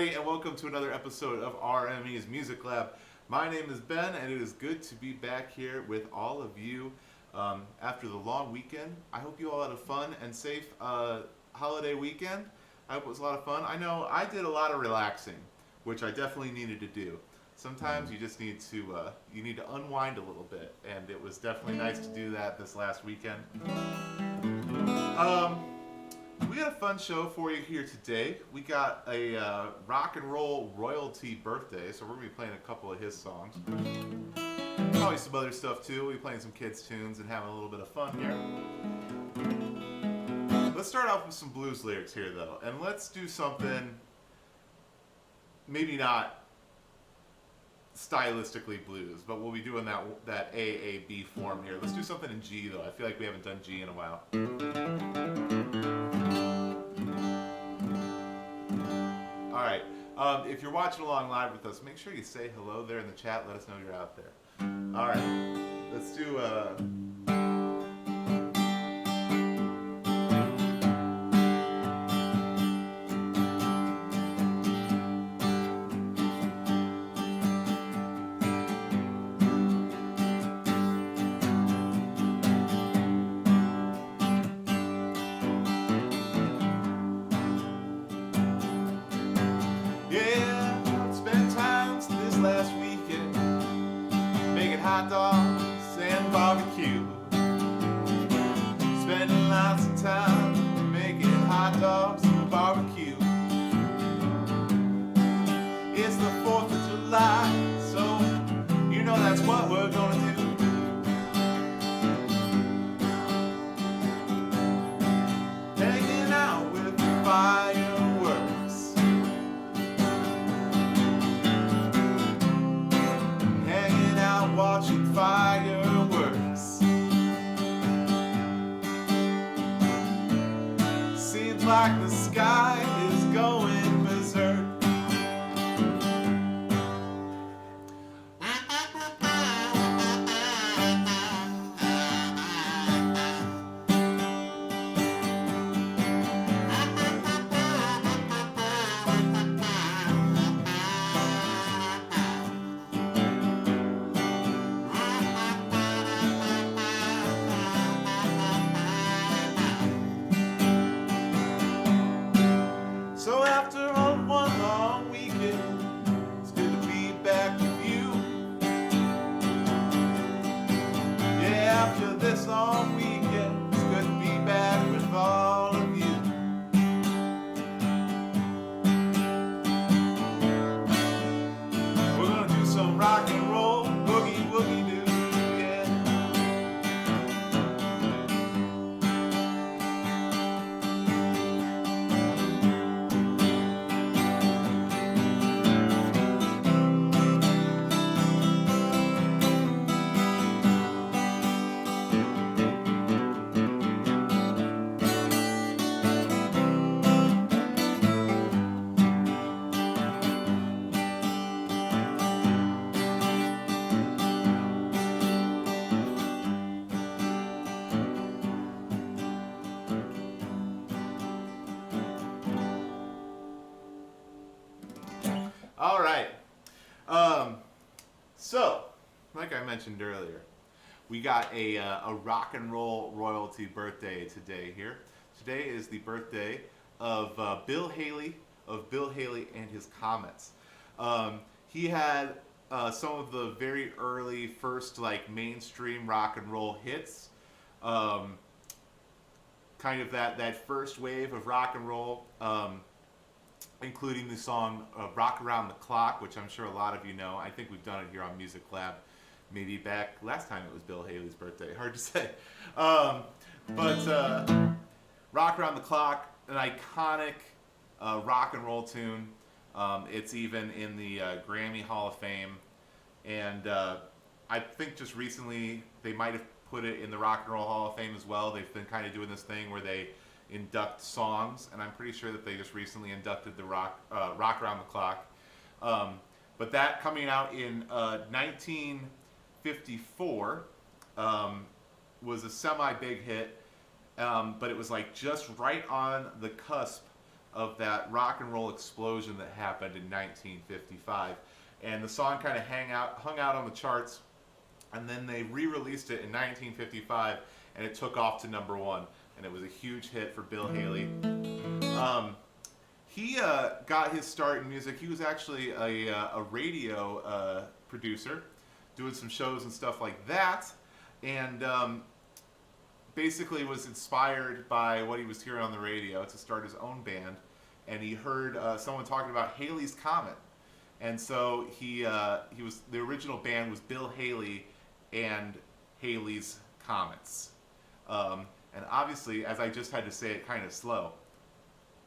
everybody, and welcome to another episode of RME's Music Lab. My name is Ben, and it is good to be back here with all of you after the long weekend. I hope you all had a fun and safe holiday weekend. I hope it was a lot of fun. I know I did a lot of relaxing, which I definitely needed to do. Sometimes you just need to unwind a little bit, and it was definitely nice to do that this last weekend. We got a fun show for you here today. We got a rock and roll royalty birthday, so we're going to be playing a couple of his songs. Probably some other stuff too. We'll be playing some kids' tunes and having a little bit of fun here. Let's start off with some blues lyrics here though, and let's do something maybe not stylistically blues, but we'll be doing that AAB form here. Let's do something in G though. I feel like we haven't done G in a while. Alright, if you're watching along live with us, make sure you say hello there in the chat. Let us know you're out there. Alright, let's do hot dogs and barbecue. Spending lots of time making hot dogs and barbecue. It's the 4th of July, so you know that's what we're gonna do. Hanging out with fireworks. Hanging out watching fireworks. Seems like the sky is going berserk. So after one long weekend, it's good to be back with you. Yeah, after this long weekend, it's good to be back with all of you. We're gonna do some rock and roll, boogie woogie doo, yeah. All right. So, like I mentioned earlier, we got a rock and roll royalty birthday today here. Today is the birthday of Bill Haley and his Comets. He had some of the very early first like mainstream rock and roll hits. Kind of that first wave of rock and roll. Including the song Rock Around the Clock, which I'm sure a lot of you know. I think we've done it here on Music Lab. Maybe back last time it was Bill Haley's birthday. Hard to say. But Rock Around the Clock, an iconic rock and roll tune. It's even in the Grammy Hall of Fame. And I think just recently they might have put it in the Rock and Roll Hall of Fame as well. They've been kind of doing this thing where they induct songs, and I'm pretty sure that they just recently inducted the Rock Around the Clock. But that coming out in 1954 was a semi-big hit, but it was like just right on the cusp of that rock and roll explosion that happened in 1955. And the song kind of hung out on the charts, and then they re-released it in 1955, and it took off to #1, and it was a huge hit for Bill Haley. He got his start in music. He was actually a radio producer, doing some shows and stuff like that, and basically was inspired by what he was hearing on the radio to start his own band. And he heard someone talking about Haley's Comet, and so he was, the original band was Bill Haley and Haley's Comets. And obviously, as I just had to say it kind of slow,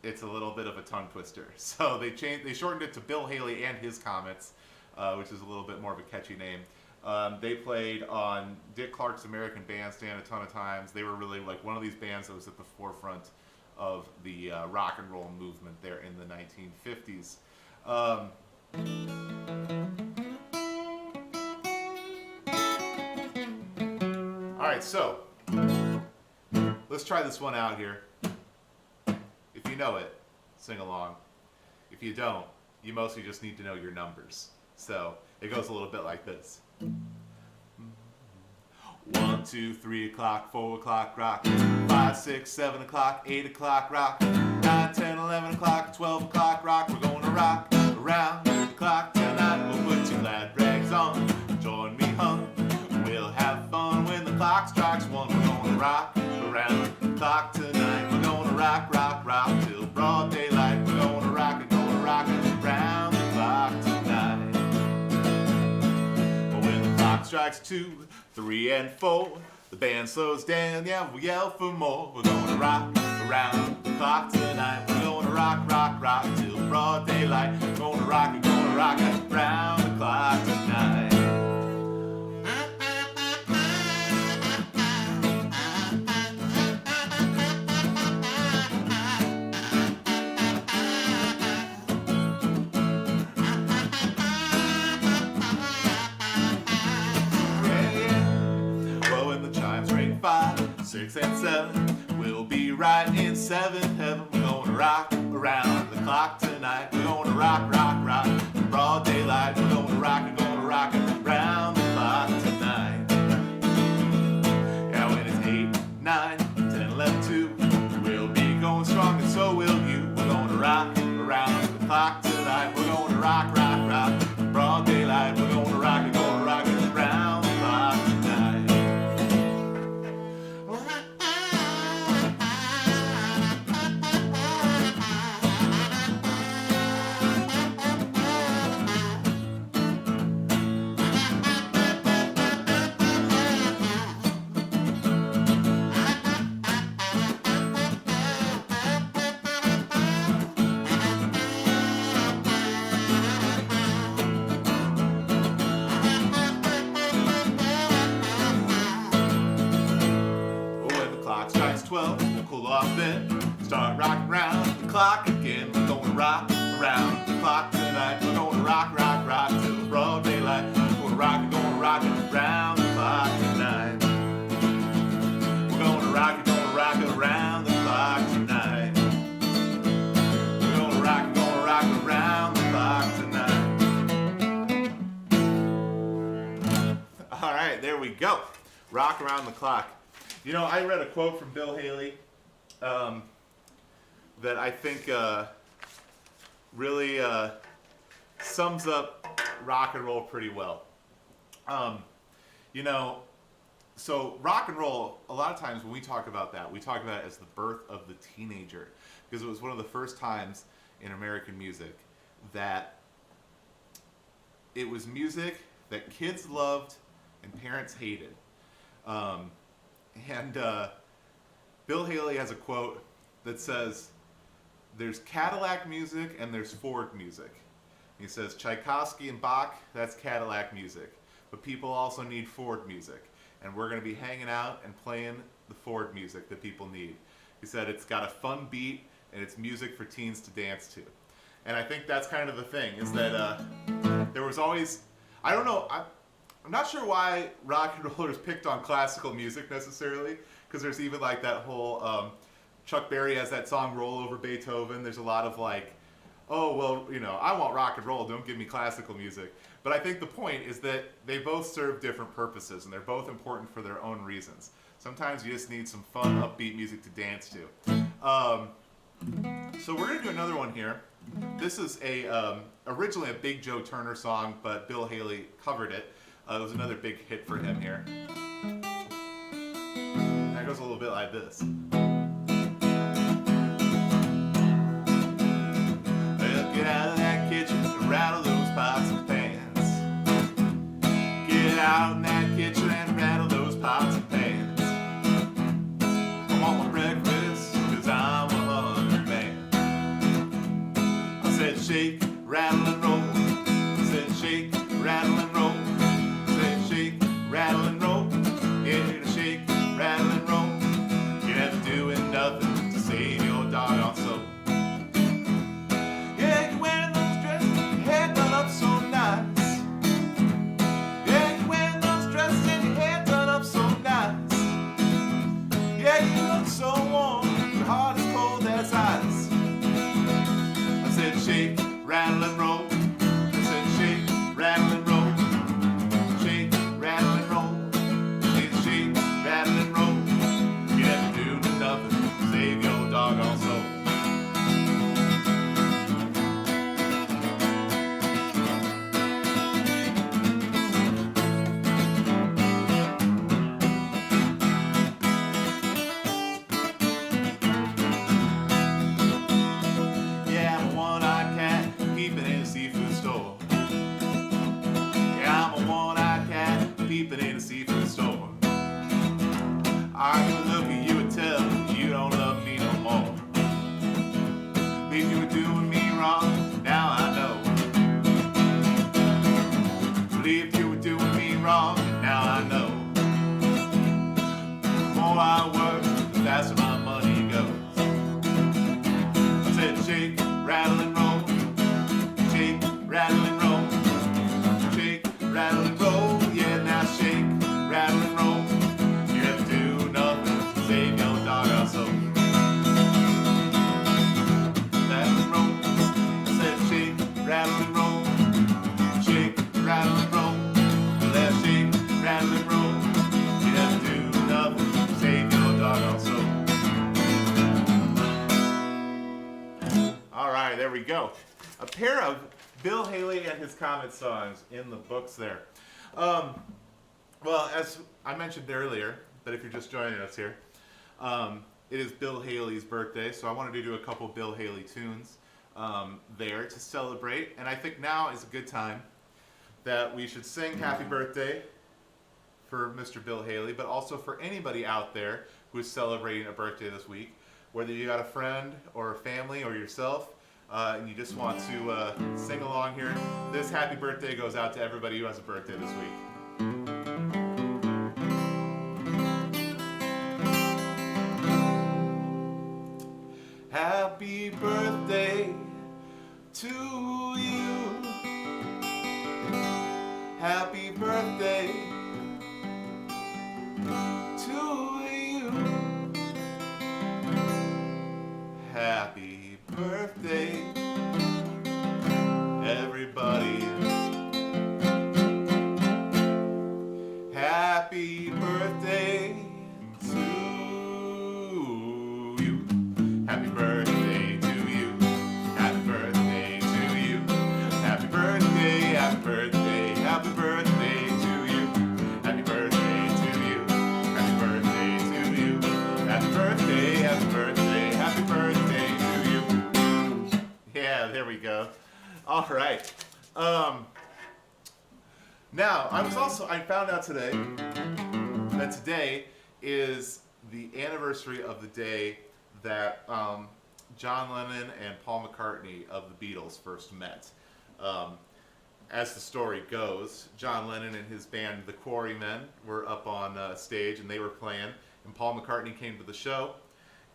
it's a little bit of a tongue twister. So they shortened it to Bill Haley and His Comets, which is a little bit more of a catchy name. They played on Dick Clark's American Bandstand a ton of times. They were really like one of these bands that was at the forefront of the rock and roll movement there in the 1950s. All right, so let's try this one out here. If you know it, sing along. If you don't, you mostly just need to know your numbers. So it goes a little bit like this. 1, 2, 3 o'clock, 4 o'clock, rock. 5, 6, 7 o'clock, 8 o'clock, rock. 9, 10, 11 o'clock, 12 o'clock, rock. We're going to rock around the clock tonight. We'll put your glad rags on. Join me, hon. We'll have fun when the clock strikes 1. We're going to rock around the clock tonight. We're going to rock, rock, rock till broad daylight. We're going to rock around the clock tonight. But when the clock strikes 2, 3, and 4, the band slows down, yeah, we yell for more. We're going to rock around the clock tonight. We're going to rock, rock, rock till broad daylight. We're going to rock around the clock tonight. Well, when the chimes ring 5, 6, and 7, we'll be right in 7th heaven. We're going to rock around the clock tonight. We're going to rock, rock, rock in broad daylight. We're going to rock around the clock tonight. Yeah, when it's 8, 9, 10, 11, 2, we'll be going strong, and so will you. We're going to rock around the clock tonight. We're going to rock, rock, rock in broad daylight. We're going to rock around the clock tonight. When the clock strikes 12, we'll cool off then. Start rocking around the clock again. We're going to rock around the clock tonight. We're going to rock, rock, rock till broad daylight. We're going to rock around the clock tonight. We're going to rock around the clock tonight. We're going to rock around the clock tonight. All right, there we go. Rock around the clock. You know, I read a quote from Bill Haley that I think really sums up rock and roll pretty well. You know, so rock and roll, a lot of times when we talk about that, we talk about it as the birth of the teenager, because it was one of the first times in American music that it was music that kids loved and parents hated. Bill Haley has a quote that says, "There's Cadillac music and there's Ford music." He says, Tchaikovsky and Bach, that's Cadillac music. But people also need Ford music. And we're going to be hanging out and playing the Ford music that people need. He said it's got a fun beat and it's music for teens to dance to. And I think that's kind of the thing, is that there was always, I don't know, I'm not sure why rock and rollers picked on classical music necessarily, because there's even like that whole Chuck Berry has that song "Roll Over Beethoven." There's a lot of like, oh well, I want rock and roll. Don't give me classical music. But I think the point is that they both serve different purposes, and they're both important for their own reasons. Sometimes you just need some fun, upbeat music to dance to. So we're gonna do another one here. This is originally a Big Joe Turner song, but Bill Haley covered it. It was another big hit for him here. That goes a little bit like this. Well, get out of that kitchen and rattle those pots and pans. Get out in that kitchen and rattle those pots and pans. I want my breakfast, cause I'm a hungry man. I said shake, rattle and roll. I said shake, rattle and roll. Rattle and roll, yeah, you're gonna shake, rattle and roll. You're never doing nothing to save your doggone soul. Yeah, you're wearing those dresses, your hair done up so nice. Yeah, you're wearing those dresses and your hair done up so nice. Yeah, you look so warm, your heart is cold as ice. I said shake, rattle and roll. I said shake, rattle and roll. Peeping in a seafood store. I'm gonna look at you and tell you don't love me no more. If you were doing me wrong, now I know. If you were doing me wrong, now I know. The more I work, the faster my money goes. I said shake, rattle and roll. Shake, rattle and roll. Shake, rattle and roll. Yeah, now shake, rattle and roll. You never do nothing to save your doggone soul. Rattle and roll. I said shake, rattle and roll. Shake, rattle and roll. Let's shake, rattle and roll. You never do nothing to save your doggone soul. All right, there we go. A pair of Bill Haley and his Comet songs in the books there. Well, as I mentioned earlier, but if you're just joining us here, it is Bill Haley's birthday, so I wanted to do a couple Bill Haley tunes there to celebrate, and I think now is a good time that we should sing Happy Birthday for Mr. Bill Haley, but also for anybody out there who is celebrating a birthday this week, whether you got a friend or a family or yourself, and you just want to sing along here. This happy birthday goes out to everybody who has a birthday this week. Happy birthday to you. Happy birthday to you. Happy birthday, everybody. Happy birthday to you. Happy birthday to you. Happy birthday to you. Happy birthday, happy birthday, happy birthday to you. Happy birthday to you. Happy birthday to you. Happy birthday, happy birthday, happy birthday to you. Yeah, there we go. All right. Now, I found out today that today is the anniversary of the day that John Lennon and Paul McCartney of the Beatles first met. As the story goes, John Lennon and his band, the Quarrymen, were up on stage and they were playing, and Paul McCartney came to the show,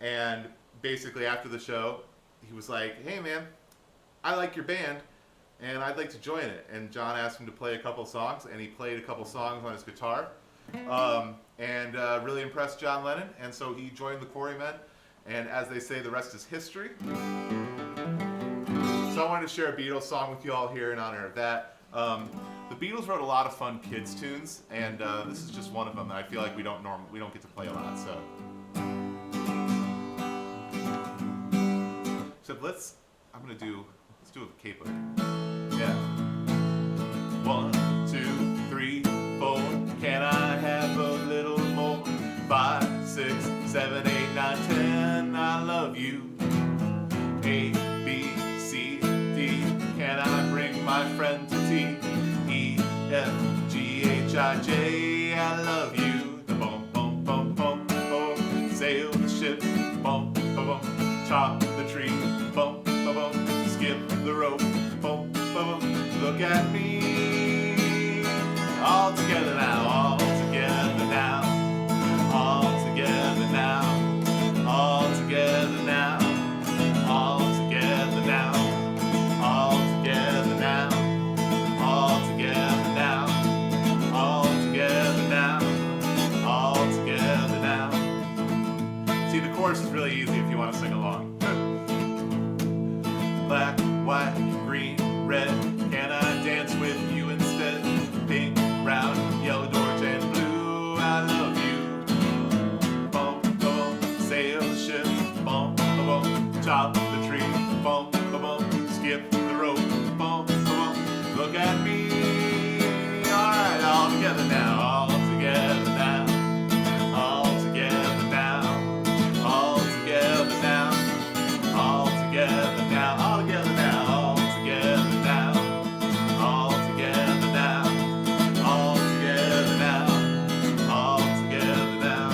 and basically after the show, he was like, "Hey man, I like your band, and I'd like to join it." And John asked him to play a couple songs, and he played a couple songs on his guitar, and really impressed John Lennon, and so he joined the Quarrymen, And as they say, the rest is history. So I wanted to share a Beatles song with you all here in honor of that. The Beatles wrote a lot of fun kids tunes, and this is just one of them that I feel like we don't get to play a lot. So let's do a capo. Yeah. 1, 2, 3, 4. Can I have a little more? 5, 6, 7, 8, 9, 10. I love you. A, B, C, D. Can I bring my friend to tea? E, F, G, H, I, J. I love you. The bum bum bum bum bum. Sail the ship. Bum bum bum. Chop the tree. Bum bum bum. Skip the rope. Bum bum bum. Look at me. All together now. All together now. All together now. All together now. All together now. All together now. All together now. All together now. All together now. See, the chorus is really easy if you want to sing along. Black, white, green, red. Can I dance with you instead? Pink, brown, yellow, orange, and blue. I love you. Bum, bum, sail the ship. Bum, bum, bum, chop the tree. Bum, bum, bum, skip the rope. Bum, bum, bum, look at me. All right, all together now. All together now. All together now. All together now. All together now. All together now. All together now. All together now. All together now. All together now.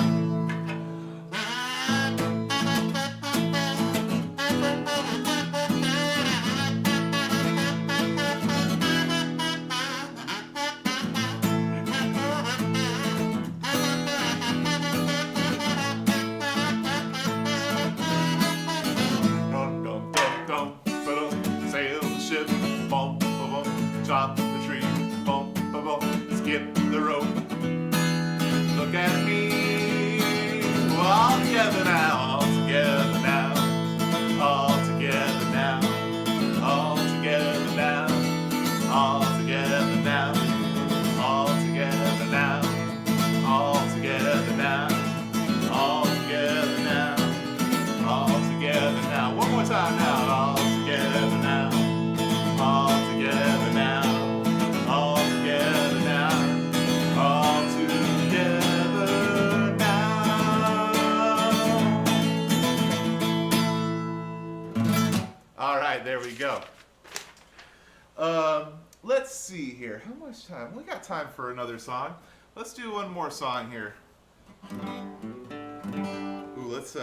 Dum dum dum dum ba-dum. Sail the ship. Bum bum bum. Chop the tree. Bum bum bum. Skip the rope. Look at me. We're all together now. All together now. All together now. All together now. All together now. All together now. All together now. All together now. All together now. One more time now. All together now. All together now. All together now. All together now. All right, there we go. Let's see here. How much time? We got time for another song. Let's do one more song here. Ooh, let's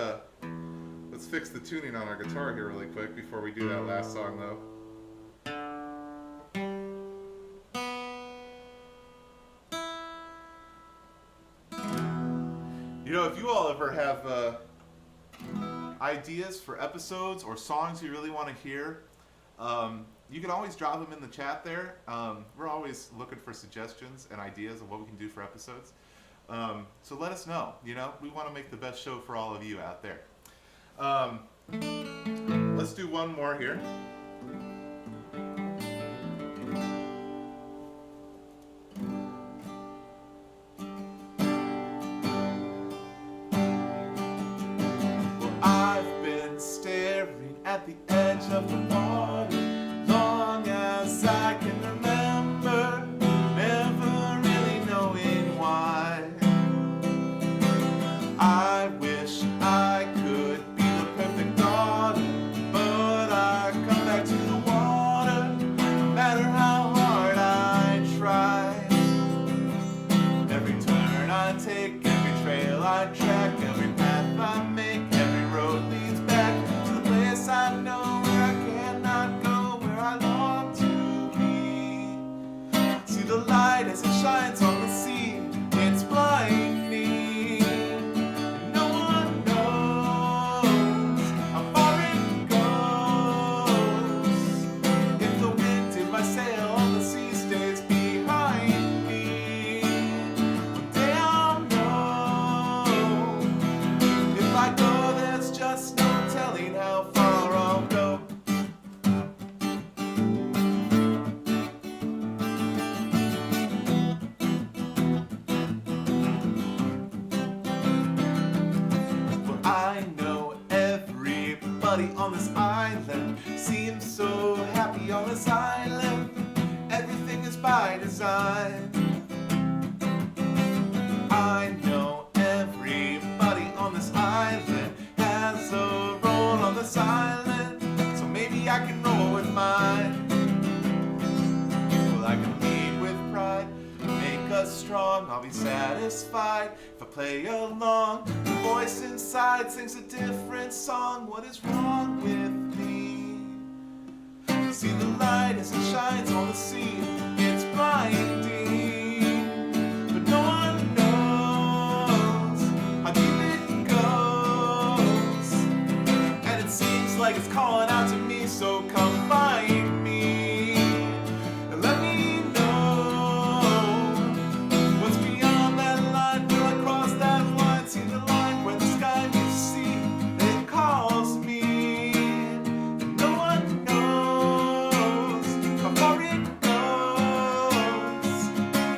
fix the tuning on our guitar here really quick before we do that last song though. You know, if you all ever have ideas for episodes or songs you really want to hear, you can always drop them in the chat there. We're always looking for suggestions and ideas of what we can do for episodes. So let us know. You know, we want to make the best show for all of you out there. Let's do one more here. Well, I've been staring at the edge of the water long as I can remember, never really knowing why. I wish I could be the perfect daughter, but I come back everybody on this island seems so happy on this island. Everything is by design. I know everybody on this island has a role on this island, so maybe I can roll with mine. Well, I can lead with pride, make us strong, I'll be satisfied if I play along. The voice inside sings a different song. What is wrong with me? See the light as it shines on the sea, it's blinding, but no one knows how deep it goes, and it seems like it's calling out to me, so come find me and let me know what's beyond that line. Will I cross that line? See the line where the sky meets the sea, it calls me, and no one knows how far it goes.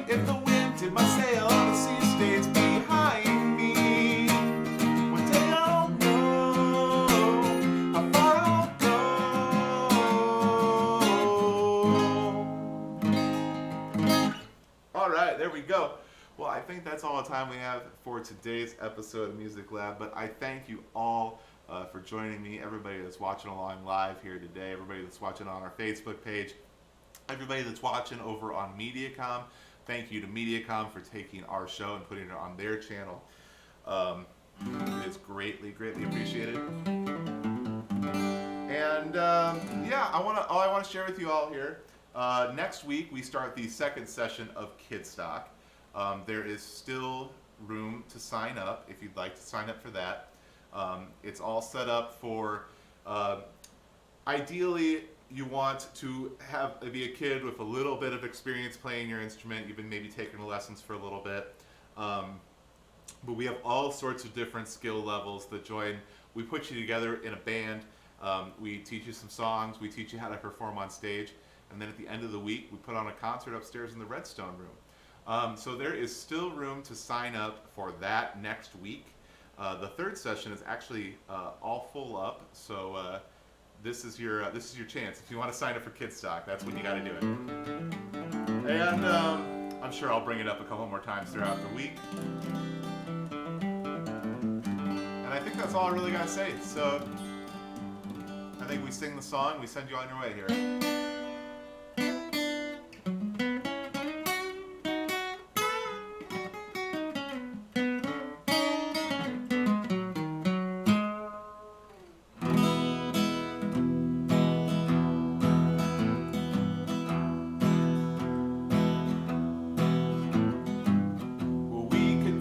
If the wind in my sail on the sea stays behind me, one day I'll know how far I'll go. All right, there we go. Well, I think that's all the time we have for today's episode of Music Lab, but I thank you all for joining me, everybody that's watching along live here today, everybody that's watching on our Facebook page, everybody that's watching over on MediaCom. Thank you to MediaCom for taking our show and putting it on their channel. It is greatly appreciated. And yeah, all I want to share with you all here. Next week we start the second session of Kidstock. There is still room to sign up if you'd like to sign up for that. It's all set up for, ideally you want to be a kid with a little bit of experience playing your instrument. You've been maybe taking lessons for a little bit. But we have all sorts of different skill levels that join. We put you together in a band. We teach you some songs. We teach you how to perform on stage. And then at the end of the week, we put on a concert upstairs in the Redstone Room. So there is still room to sign up for that next week. The third session is actually all full up. So this is your chance. If you want to sign up for Kidstock, that's when you got to do it. And I'm sure I'll bring it up a couple more times throughout the week. And I think that's all I really got to say. So I think we sing the song, we send you on your way here.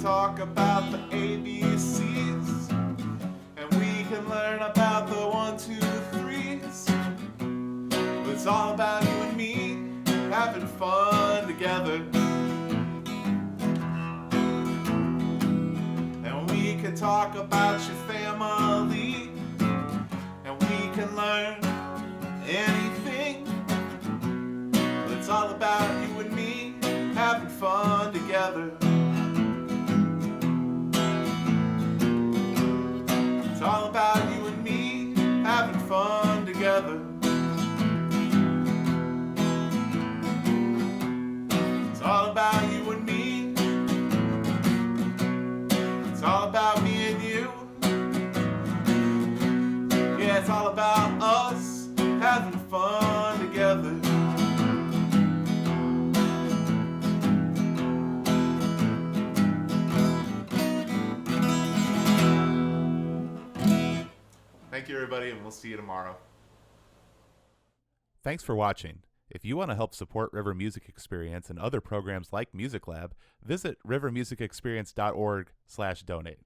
Talk about the ABCs, and we can learn about the 1, 2, 3s. But it's all about you and me having fun together. And we can talk about your family, and we can learn anything. But it's all about you and me having fun together. It's all about you and me having fun together. It's all about you and me. It's all about me and you. Yeah, it's all about us having fun together. Thank you, everybody, and we'll see you tomorrow. Thanks for watching. If you want to help support River Music Experience and other programs like Music Lab, visit rivermusicexperience.org/donate.